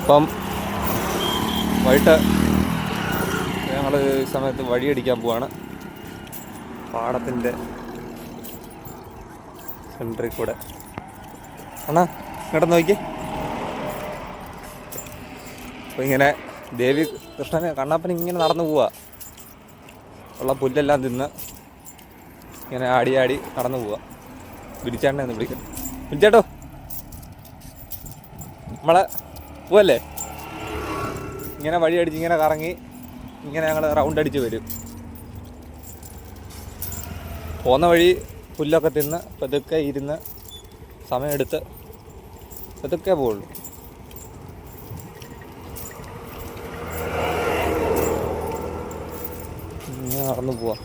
അപ്പം വൈകിട്ട് ഞങ്ങൾ ഈ സമയത്ത് വഴിയടിക്കാൻ പോവാണ്. പാടത്തിൻ്റെ സെൻറ്ററിൽ കൂടെ. അണ്ണാ ഇങ്ങോട്ട് നോക്കി. അപ്പോൾ ഇങ്ങനെ ദേവി കൃഷ്ണന് കണ്ണപ്പൻ ഇങ്ങനെ നടന്നു പോവുക. ഉള്ള പുല്ലെല്ലാം തിന്ന് ഇങ്ങനെ ആടി ആടി നടന്നു പോവുക. വിരിച്ചാണ്ടേ ഒന്ന് വിളിക്കണം. വിളിച്ചേട്ടോ നമ്മളെ പോവല്ലേ. ഇങ്ങനെ വഴി അടിച്ച് ഇങ്ങനെ കറങ്ങി ഇങ്ങനെ ഞങ്ങൾ റൗണ്ട് അടിച്ച് വരും. പോകുന്ന വഴി പുല്ലൊക്കെ തിന്ന് പതുക്കെ ഇരുന്ന് സമയമെടുത്ത് പതുക്കെ പോവുള്ളൂ. ഇങ്ങനെ നടന്നു പോവാം.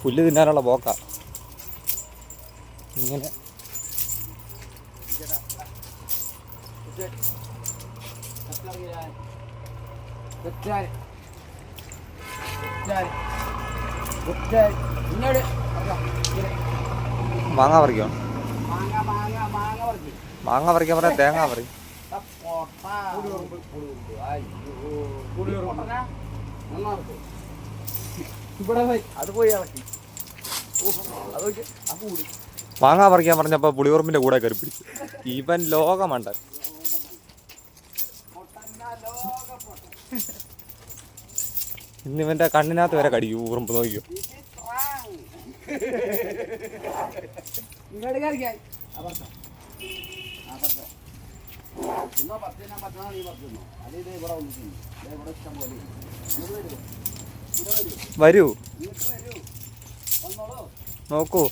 പുല്ല് തിന്നാനുള്ള പോക്ക. ഇങ്ങനെ മാങ്ങ പറിക്കണം. മാങ്ങ പറിക്കാൻ പറയാം. തേങ്ങ പറിക്കും. മാങ്ങ പറിക്കാൻ പറഞ്ഞപ്പോൾ പുളിയുറുമ്പിന്റെ കൂടെ കയറി പിടിച്ചു. ഇവൻ ലോകമണ്ട. ഇന്നിവന്റെ കണ്ണിനകത്ത് വരെ കടിക്കും ഉറുമ്പ്. നോക്കിയോ. വരൂ നോക്കൂ.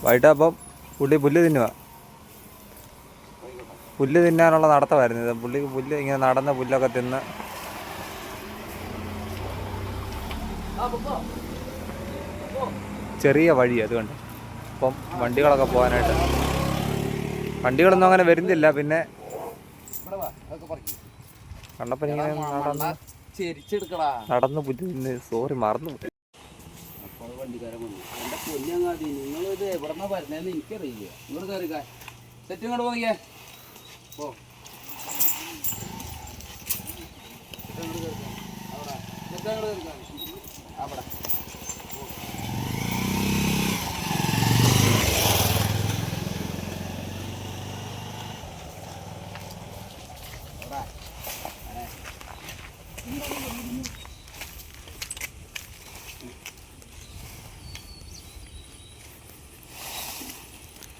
വൈകിട്ട് അപ്പം പുല്ല് തിന്നുക. പുല്ല് തിന്നാനുള്ള നടത്തമായിരുന്നു ഇത്. പുല്ല് ഇങ്ങനെ നടന്ന പുല്ലൊക്കെ തിന്ന് ചെറിയ വഴി അതുകൊണ്ട്. അപ്പം വണ്ടികളൊക്കെ പോകാനായിട്ട് വണ്ടികളൊന്നും അങ്ങനെ വരുന്നില്ല. പിന്നെ കണ്ടപ്പോൾ ഇങ്ങനെ നടന്ന് പുല്ല് തിന്ന്. സോറി മറന്നു. നിങ്ങളിത് എവിടെന്നാ വരുന്നതെന്ന് എനിക്കറിയില്ല. നിങ്ങൾ കയറിക്കാ സെറ്റ് ഇങ്ങോട്ട് പോന്നിക്കേ. അവിടെ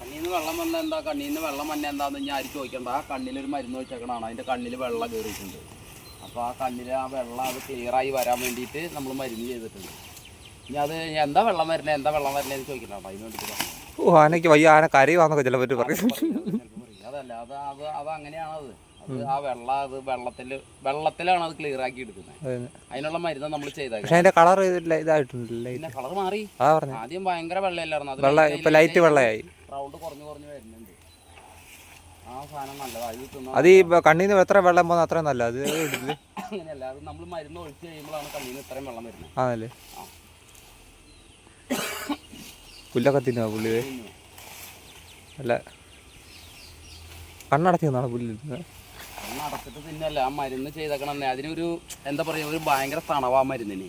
കണ്ണീന്ന് വെള്ളം വന്ന എന്താ, കണ്ണീന്ന് വെള്ളം വന്ന എന്താന്ന് ഞാൻ ആരും ചോദിക്കണ്ട. ആ കണ്ണിലൊരു മരുന്ന് വെച്ചേക്കണാണ്. അതിൻ്റെ കണ്ണിൽ വെള്ളം കയറിയിട്ടുണ്ട്. അപ്പോൾ ആ കണ്ണിൽ ആ വെള്ളം അത് ക്ലിയറായി വരാൻ വേണ്ടിയിട്ട് നമ്മൾ മരുന്ന് ചെയ്തിട്ടുണ്ട്. ഇനി അത് എന്താ വെള്ളം വരണേ എന്ന് ചോദിക്കണ്ട. അതിന് വേണ്ടിയിട്ട് പറഞ്ഞു. ഓ ആനയ്ക്ക് വയ്യ, ആന കരയുവാന്നൊക്കെ ചില പറ്റി പറയും. അതല്ല, അത് അങ്ങനെയാണത്. അത് ആ വെള്ളത്തിലാണ് അത് ക്ലിയർ ആക്കി എടുക്കുന്നത്. അതിനുള്ള മരുന്ന് നമ്മൾ ചെയ്തത്. പക്ഷെ അതിന്റെ കളർ ഇതായിട്ടുണ്ടല്ലേ. പിന്നെ കളർ മാറി. ആദ്യം ഭയങ്കര വെള്ളയല്ലായിരുന്നു. ഇപ്പൊ ലൈറ്റ് വെള്ളയായി. റൗണ്ട് കുറഞ്ഞു വരുന്നുണ്ട്. ആ സാധനം നല്ലതാണ്. അത് ഈ കണ്ണീന്ന് എത്ര വെള്ളം പോകുന്ന അത്രയും നല്ല. അത് അങ്ങനെയല്ല, അത് നമ്മൾ മരുന്ന് ഒഴിച്ച് കഴിയുമ്പോഴാണ് കണ്ണീന്ന് ഇത്രയും വെള്ളം വരുന്നത്. ആണല്ലേ. പുല്ലൊക്കെ തിന്നുക പുള്ളി. അല്ല കണ്ണടച്ച് തിന്നാണ് പുല്ല് തിന്നുന്നത്. കണ്ണടച്ചിട്ട് തിന്നല്ല, ആ മരുന്ന് ചെയ്തേക്കണേ. അതിനൊരു എന്താ പറയുക, ഒരു ഭയങ്കര തണവാ മരുന്നിന്.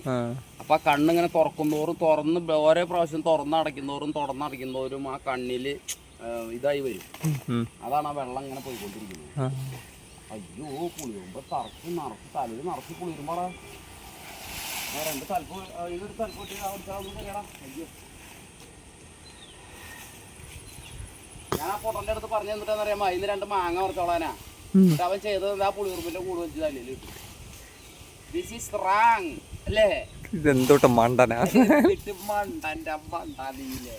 അപ്പൊ ആ കണ്ണിങ്ങനെ തുറന്ന് ഓരോ പ്രാവശ്യം തുറന്നടയ്ക്കുന്നോറും ആ കണ്ണില് ഇതായി വരും. അതാണ് ആ വെള്ളം ഇങ്ങനെ പോയിക്കൊണ്ടിരിക്കുന്നത്. അയ്യോ, പുളിയുമ്പോ നിറച്ച് തലയിൽ നിറച്ച് പുളിയുമ്പോടാ. രണ്ട് തലപ്പ് ഇതൊരു തലപ്പൊട്ടി അയ്യോ, ഞാൻ ആ പൊട്ടന്റെ അടുത്ത് പറഞ്ഞു തന്നിട്ടാന്നറിയാമോ അതിന് 2 മാങ്ങ കുറച്ചോളാനാ. എന്നിട്ട് അവൻ ചെയ്തത് ആ പുളിയുറുമ്പിന്റെ കൂട് വെച്ച് തലയിൽ കിട്ടും. ദിസ് ഈസ് റാങ് അല്ലേ? ഇതെന്തോട്ട് മണ്ടനാ മണ്ടന്റെ മണ്ടാനില്ലേ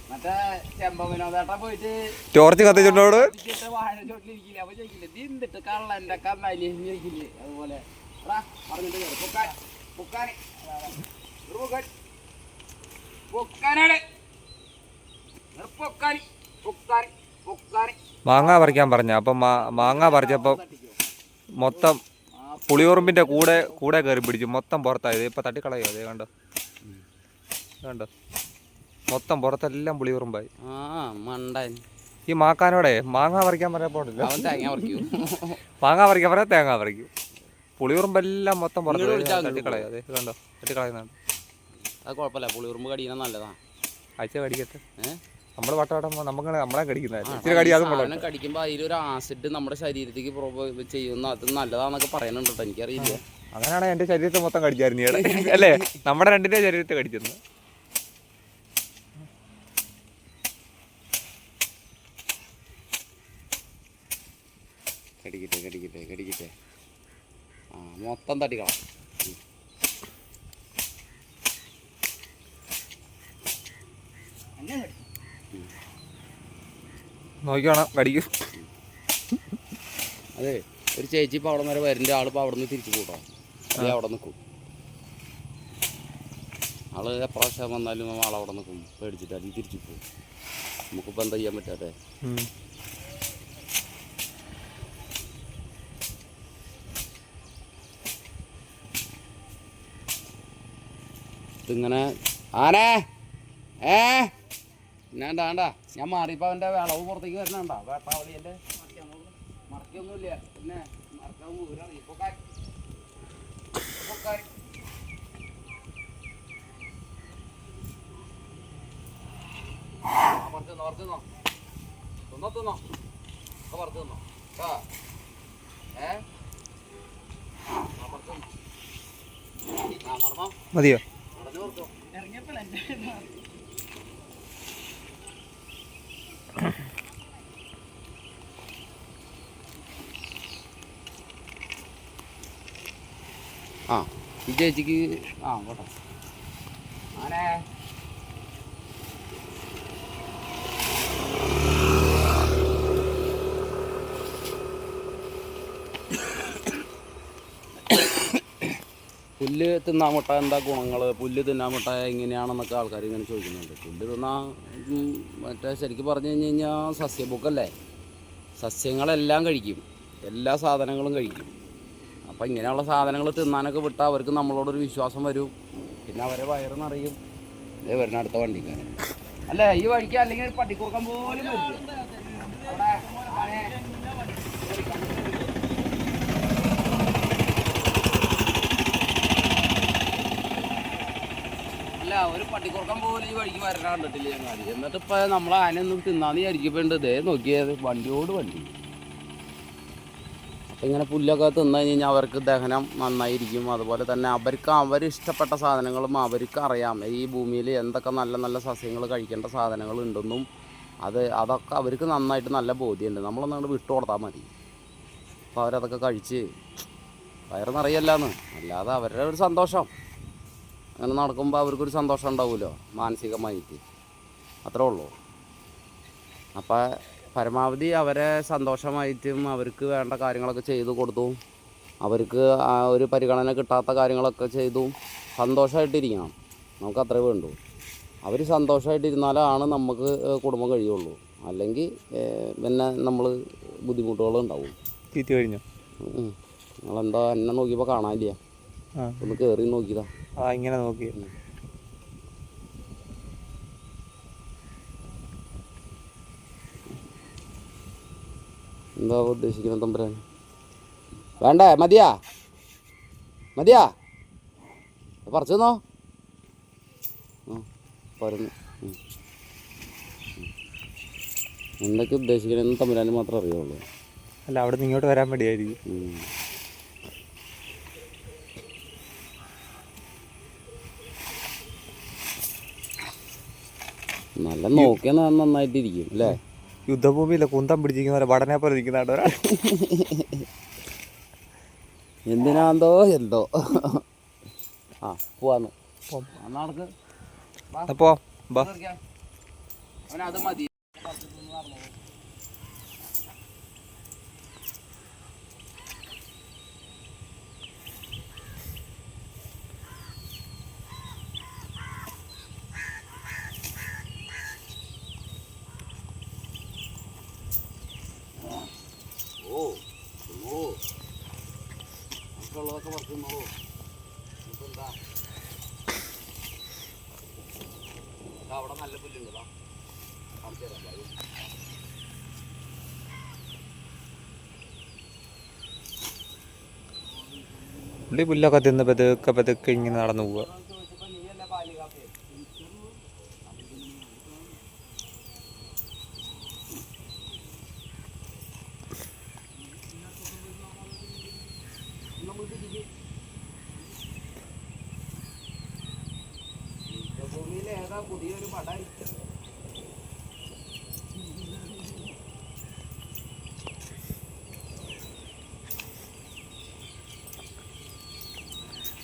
മറ്റേ ചെമ്പവിനോദേട്ടാ പോയിട്ട് ടോർച്ച് കത്തിച്ചിട്ടോട് വാഴ ചോട്ടിലിരിക്കില്ലേ. അപ്പൊ ചോദിക്കില്ലേ നീ എന്തിട്ട് കള്ളന്റെ കന്നാലി ചോദിക്കില്ലേ. അതുപോലെ പറഞ്ഞിട്ട് മാങ്ങ പറിക്കാൻ പറഞ്ഞ അപ്പം മാങ്ങ പറിച്ചപ്പം മൊത്തം പുളിയുറുമ്പിന്റെ കൂടെ കയറി പിടിച്ചു. മൊത്തം പുറത്തായത്. ഇപ്പൊ തട്ടിക്കളയോ? അതേ കണ്ടോ കണ്ടോ, മൊത്തം പുറത്തെല്ലാം പുളിയുറുമ്പായി. ഈ മാക്കാനോടെ മാങ്ങ പറിക്കാൻ പറഞ്ഞപ്പോടില്ല, മാങ്ങ പറിക്കാൻ പറയാ തേങ്ങ പറിക്കും. പുളിയുറുമ്പെല്ലാം മൊത്തം പുറത്ത് തട്ടിക്കളയോ? അതേ കണ്ടോ തട്ടിക്കളയുന്നുണ്ട്. അത് കുഴപ്പമില്ല, പുളിയുറുമ്പ് കടിക്കണം നല്ലതാണ്. അയച്ച കടിക്കട്ടെ. നമ്മള് വട്ടവട്ടം നമ്മളെ കടിക്കുന്ന കടിക്കുമ്പോൾ അതിലൊരു ആസിഡ് നമ്മുടെ ശരീരത്തേക്ക് ചെയ്യുന്ന അത് നല്ലതാന്നൊക്കെ പറയുന്നുണ്ട് കേട്ടോ. എനിക്കറിയില്ല. അങ്ങനെയാണ് എന്റെ ശരീരത്തെ മൊത്തം കടിച്ചായിരുന്നു അല്ലേ? നമ്മുടെ 2ന്റെ ശരീരത്തെ കടിച്ചിരുന്നു. കടിക്കട്ടെ മൊത്തം തട്ടിക്കളാം. നോക്കിക്കണം കടിക്കും. അതെ, ഒരു ചേച്ചി ഇപ്പോൾ അവിടെ വരെ വരുന്ന ആളിപ്പോൾ അവിടെ നിന്ന് തിരിച്ചു പോട്ടോ. അത് അവിടെ നിൽക്കും. ആള് എപ്രാവശ്യം വന്നാലും ആളവിടെ നിൽക്കും പേടിച്ചിട്ട്. അല്ലെങ്കിൽ തിരിച്ചു പോകും. നമുക്കിപ്പോൾ എന്താ ചെയ്യാൻ പറ്റാതെ. ഇതിങ്ങനെ ആനേ വേണ്ടാ ഞാൻ മാറിയപ്പോൾ അവൻ്റെ വിളവ് പുറത്തേക്ക് വരണണ്ടാ. വേട്ടാവളിൻ്റെ മറക്കൊന്നുമില്ല. പിന്നെ മറക്കാൻ ഊരാണ് ഇപ്പോൾ മതിയോ? ഈ ചേച്ചിക്ക് കേട്ടോ ആനേ പുല്ല് തിന്നാൻ മുട്ട എന്താ ഗുണങ്ങൾ, പുല്ല് തിന്നാൻ മുട്ട എങ്ങനെയാണെന്നൊക്കെ ആൾക്കാർ ഇങ്ങനെ ചോദിക്കുന്നുണ്ട്. പുല്ല് തിന്നാൻ മറ്റേ ശരിക്കും പറഞ്ഞു കഴിഞ്ഞാൽ സസ്യബുക്കല്ലേ, സസ്യങ്ങളെല്ലാം കഴിക്കും, എല്ലാ സാധനങ്ങളും കഴിക്കും. അപ്പം ഇങ്ങനെയുള്ള സാധനങ്ങൾ തിന്നാനൊക്കെ വിട്ടാൽ അവർക്ക് നമ്മളോടൊരു വിശ്വാസം വരും. പിന്നെ അവരെ വയറ് നിറയും. ഇതേ വരുന്ന അടുത്ത വണ്ടിക്കാരൻ അല്ലേ ഈ വഴിക്ക്, അല്ലെങ്കിൽ പട്ടിക്കുറുക്കം പോലും വരില്ല. അല്ല, ഒരു പട്ടിക്കുറുക്കം പോലും ഈ വഴിക്ക് വരണ കണ്ടിട്ടില്ല ഞങ്ങൾ. എന്നിട്ട് ഇപ്പം നമ്മൾ ആനയൊന്നും തിന്നാന്ന് വിചാരിക്കുമ്പോണ്ട് ഇതേ നോക്കിയത് വണ്ടിയോട് വണ്ടി. അപ്പം ഇങ്ങനെ പുല്ലൊക്കെ തിന്നു കഴിഞ്ഞാൽ അവർക്ക് ദഹനം നന്നായിരിക്കും. അതുപോലെ തന്നെ അവരിഷ്ടപ്പെട്ട സാധനങ്ങളും അവർക്ക് അറിയാം ഈ ഭൂമിയിൽ എന്തൊക്കെ നല്ല നല്ല സസ്യങ്ങൾ കഴിക്കേണ്ട സാധനങ്ങൾ ഉണ്ടെന്നും അതൊക്കെ അവർക്ക് നന്നായിട്ട് നല്ല ബോധ്യമുണ്ട്. നമ്മളൊന്നും അങ്ങോട്ട് വിട്ടു കൊടുത്താൽ മതി. അപ്പോൾ അവരതൊക്കെ കഴിച്ച് വയറ് നിറയല്ലാന്ന്. അല്ലാതെ അവരുടെ ഒരു സന്തോഷം അങ്ങനെ നടക്കുമ്പോൾ അവർക്കൊരു സന്തോഷം ഉണ്ടാവുമല്ലോ മാനസികമായിട്ട്. അത്രേ ഉള്ളൂ. അപ്പോൾ പരമാവധി അവരെ സന്തോഷമായിട്ടും അവർക്ക് വേണ്ട കാര്യങ്ങളൊക്കെ ചെയ്തു കൊടുത്തു. അവർക്ക് ഒരു പരിഗണന കിട്ടാത്ത കാര്യങ്ങളൊക്കെ ചെയ്തു സന്തോഷമായിട്ടിരിക്കണം. നമുക്ക് അത്രേ വേണ്ടൂ. അവർ സന്തോഷമായിട്ടിരുന്നാലാണ് നമുക്ക് കുടുംബം കഴിയുള്ളൂ. അല്ലെങ്കിൽ പിന്നെ നമ്മൾ ബുദ്ധിമുട്ടുകളുണ്ടാവും. തീറ്റ കഴിഞ്ഞോ? നിങ്ങളെന്താ എന്നെ നോക്കിയപ്പോൾ കാണാനില്ല, ഒന്ന് കയറി നോക്കിയതാ. ഇങ്ങനെ നോക്കി എന്താ ഉദ്ദേശിക്കുന്നത് തമ്പുരാൻ? വേണ്ടേ? മതിയാ പറിച്ചെന്നോ പറഞ്ഞു. എന്തൊക്കെ ഉദ്ദേശിക്കണമെന്ന് തമ്പുരാന് മാത്രമേ അറിയുള്ളൂ. അല്ല, അവിടെ നിന്ന് ഇങ്ങോട്ട് വരാൻ വേണ്ടിയായിരിക്കും. നല്ല നോക്കിയാ നന്നായിട്ടിരിക്കും അല്ലേ? യുദ്ധഭൂമിയിലെ കുന്തം പിടിച്ചിരിക്കുന്ന വടനെ പോലെ ഇരിക്കുന്ന ഒരാൾ. എന്തിനാന്തോ എന്തോ. ആ പോവാന്ന് നടക്ക്. അപ്പോ അവനത് മതി. ഉള്ളതൊക്കെ പറിക്കുന്നോ? എന്താ അവിടെ നല്ല പുല്ലുണ്ടോ? പുള്ളി പുല്ലൊക്കെ തിന്ന് പതുക്കെ പതുക്കെ ഇങ്ങനെ നടന്നു പോവുക. ഏതാ പുതിയൊരു പടം?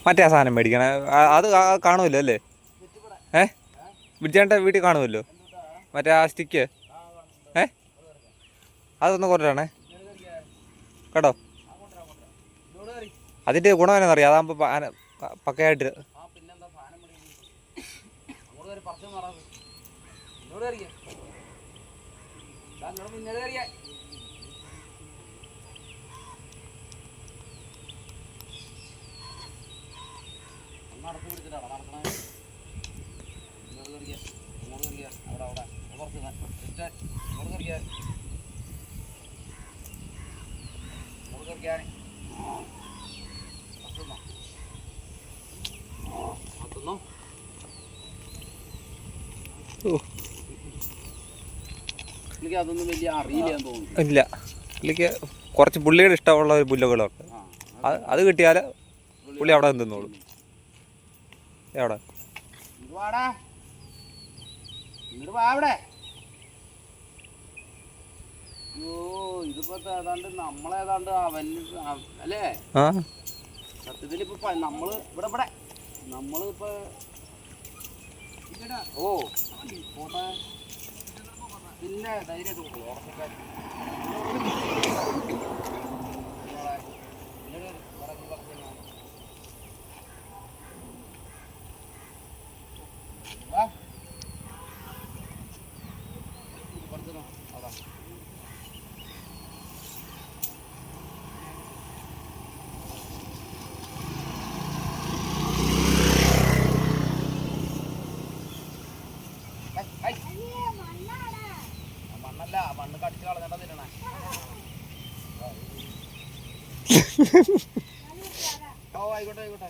മറ്റേ ആ സാധനം മേടിക്കണേ, അത് കാണുമല്ലോ അല്ലേ? വിളിച്ചേട്ട വീട്ടിൽ കാണുമല്ലോ മറ്റേ ആ സ്റ്റിക്ക്. അതൊന്ന് കൊണ്ടുവരണേ കേട്ടോ. അതിൻ്റെ ഗുണം എന്നാണെന്നറിയാം, അതാകുമ്പോൾ പക്കയായിട്ട്. നടത്തി പിടിച്ചിട്ടാണ് നടക്കണേ. ഇങ്ങോട്ട് കയറിയ ഇങ്ങോട്ട് കയറിയ അവിടെ അവിടെ കുറച്ച് ഇങ്ങോട്ട് കയറിയ ഇങ്ങോട്ട് കയറിയാൻ മത്തുന്നോ എനിക്ക് അതൊന്നും വലിയ അറിയില്ലാന്ന് തോന്നുന്നു. ഇല്ല, പുള്ളിക്ക് കുറച്ച് പുള്ളിയുടെ ഇഷ്ടമുള്ള ഒരു പുല്ലുകളൊക്കെ അത് കിട്ടിയാൽ പുള്ളി അവിടെ നിന്നോളൂ. എവിടെ ഇതിപ്പോ ഏതാണ്ട് നമ്മളേതാണ്ട് അവൻ അല്ലേ? സത്യത്തിൽ ഇപ്പൊ നമ്മള് ഇവിടെ ഇവിടെ നമ്മളിപ്പോ ഓ പോട്ടെ പിന്നെ ധൈര്യമായിട്ട് ഉറച്ചക്കാർ മണ്ണല്ല, മണ്ണ് കടിച്ചു കളഞ്ഞിട്ടാ തിന്നണേ. ഓ ആയിക്കോട്ടെ ആയിക്കോട്ടെ.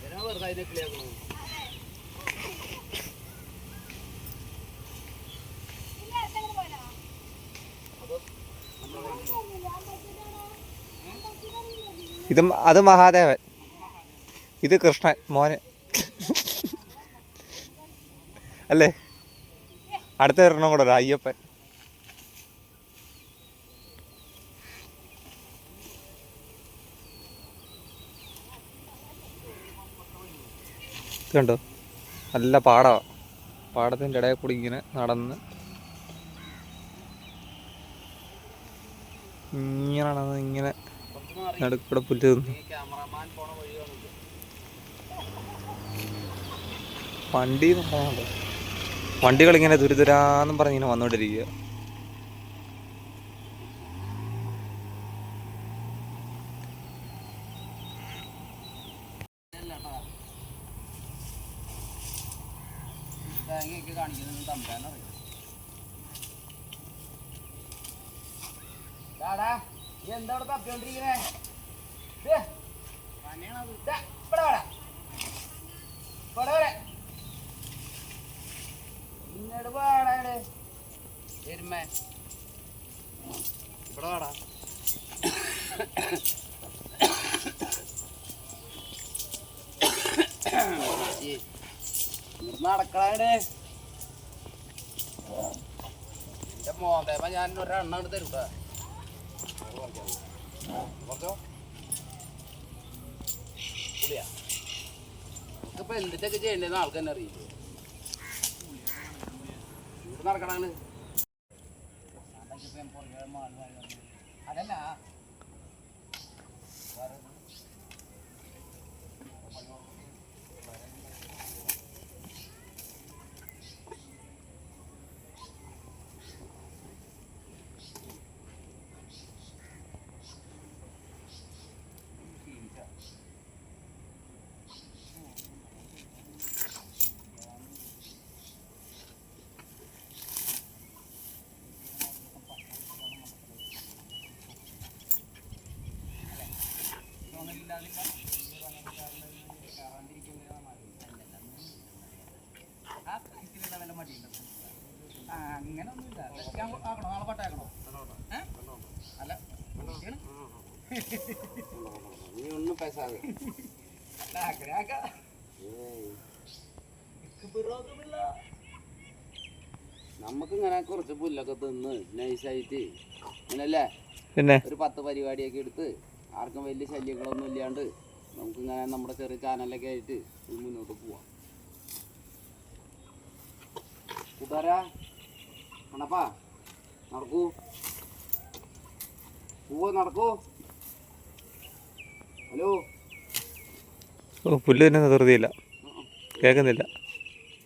എന്തിനാ വെറുതെ അതിനെ കിളിയാക്കുന്നു? അത് മഹാദേവൻ, ഇത് കൃഷ്ണൻ മോന് അല്ലേ? അടുത്ത ഒരെണ്ണം കൂടെ അയ്യപ്പൻ. കണ്ടോ, നല്ല പാടമാണ്. പാടത്തിൻ്റെ ഇടയിൽ കൂടി ഇങ്ങനെ നടന്ന് ഇങ്ങനെ നടുക്കൂടെ പുല്ല് തിന്നു. വണ്ടിയിൽ നിന്ന് പോകുന്നുണ്ട്. വണ്ടികളിങ്ങനെ ദുരിതരാന്നും പറഞ്ഞിങ്ങനെ വന്നുകൊണ്ടിരിക്കുക. എന്താ തപ്പിക്കൊണ്ടിരിക്കണേ? ഇങ്ങോട്ട് പാടാ. എരുമേ ഇവിടെ വാടാ. നടക്കണേ എന്റെ മോന്തേമ ഞാൻ ഒരെണ്ണം എടുത്ത് തരൂട്ടാ. പുളിയാ നമുക്കിപ്പോ എന്തിട്ടൊക്കെ ചെയ്യേണ്ടതെന്ന് ആൾക്ക് തന്നെ അറിയില്ല. ഇവിടെ നടക്കണേ അതല്ല അങ്ങനൊന്നുമില്ല. ആക്കണോ നാളെ പട്ടാക്കണോ? അല്ല നീ ഒന്നും പൈസാതെ നമുക്കിങ്ങനെ കുറച്ച് പുല്ലൊക്കെ തിന്ന് നൈസായിട്ട് ഇങ്ങനല്ലേ പിന്നെ ഒരു 10 പരിപാടിയൊക്കെ എടുത്ത് ആർക്കും വലിയ ശല്യങ്ങളൊന്നും ഇല്ലാണ്ട് നമുക്കിങ്ങനെ നമ്മുടെ ചെറിയ ചാനലൊക്കെ ആയിട്ട് മുന്നോട്ട് പോവാം. കൂട്ടുകാരാ കണ്ണപ്പാ നടക്കൂ, പോവോ നടക്കൂ. ഹലോ ഓ പുല്ല് തന്നെ നിർത്തിയില്ല, കേൾക്കുന്നില്ല.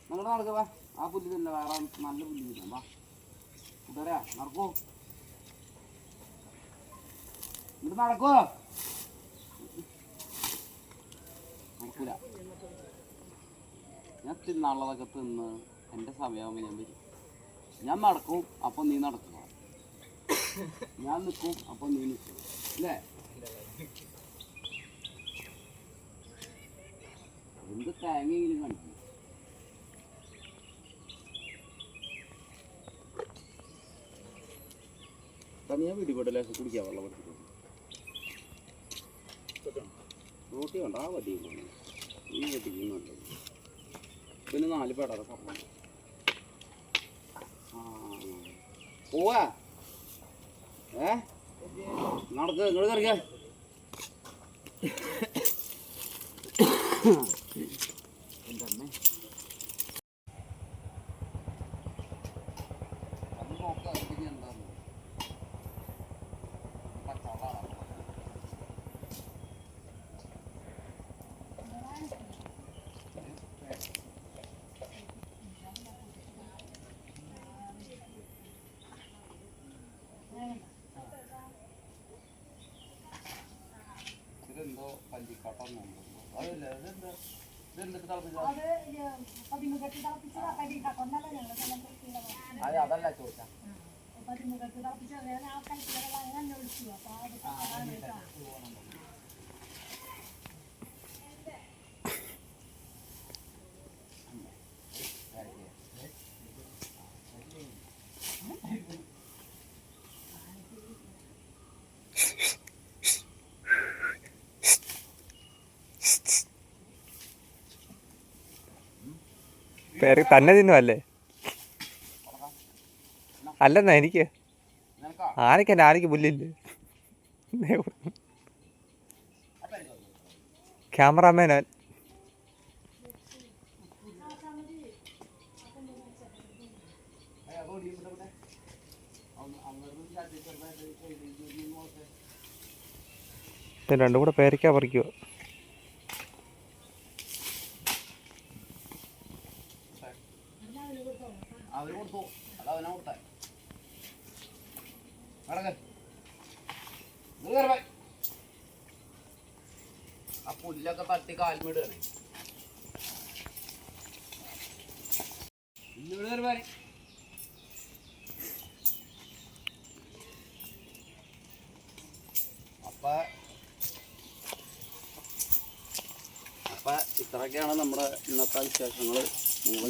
നിങ്ങളുടെ നടക്കുക വാ. ആ പുല്ല് തന്നെ വേറെ നല്ല പുല്ല് തിന്നാം വാ. കൂട്ടുകാരാ നടക്കൂ, ഇങ്ങോട്ട് നടക്കൂ. നടക്കൂല. ഞാൻ തിന്നാനുള്ളതൊക്കെ തിന്ന് എൻ്റെ സമയമാകുമ്പോൾ ഞാൻ വരും. ഞാൻ നടക്കും അപ്പം നീ നടക്കുക, ഞാൻ നിൽക്കും അപ്പം നീ നിൽക്കും അല്ലേ? എന്ത് തേങ്ങയെങ്കിലും കാണിക്കും. തനിയാ പിടിപെടലേ കുടിക്കാൻ വെള്ളം പഠിച്ചിട്ട് റോട്ടി വേണ്ട. ആ വടി ഈ വട്ടിക്ക് നല്ലത്. പിന്നെ 4 പേടാതെ പറഞ്ഞു പോവാ. നടക്ക് ഇങ്ങോട്ട് കറിയാ. എൻ്റെ അമ്മേ അത് നോക്കാം എന്താന്ന് പച്ചവളാണ്. ഇതെന്തോ പല്ലിക്കാട്ടം അതല്ല ഇതെന്താ ഇതെന്തൊക്കെ തിളപ്പിച്ചാ? അതെ അതല്ല ചോദിച്ചാ. പേര് തന്നെ തിന്നുമല്ലേ? അല്ലെന്നാ എനിക്ക് ആനയ്ക്കെന്നെ ആനയ്ക്ക് പുല്ലില്ലേ? ക്യാമറാമാൻ രണ്ടും കൂടെ പേരയ്ക്കാ പറിക്കുക. അവര് കൊടുത്തു അത് അവനാ കൊടുത്ത ആ പുല്ലൊക്കെ തട്ടി കാൽമിടുകയാണ്. അപ്പൊ ഇത്രയൊക്കെയാണ് നമ്മുടെ ഇന്നത്തെ വിശേഷങ്ങൾ. നിങ്ങൾ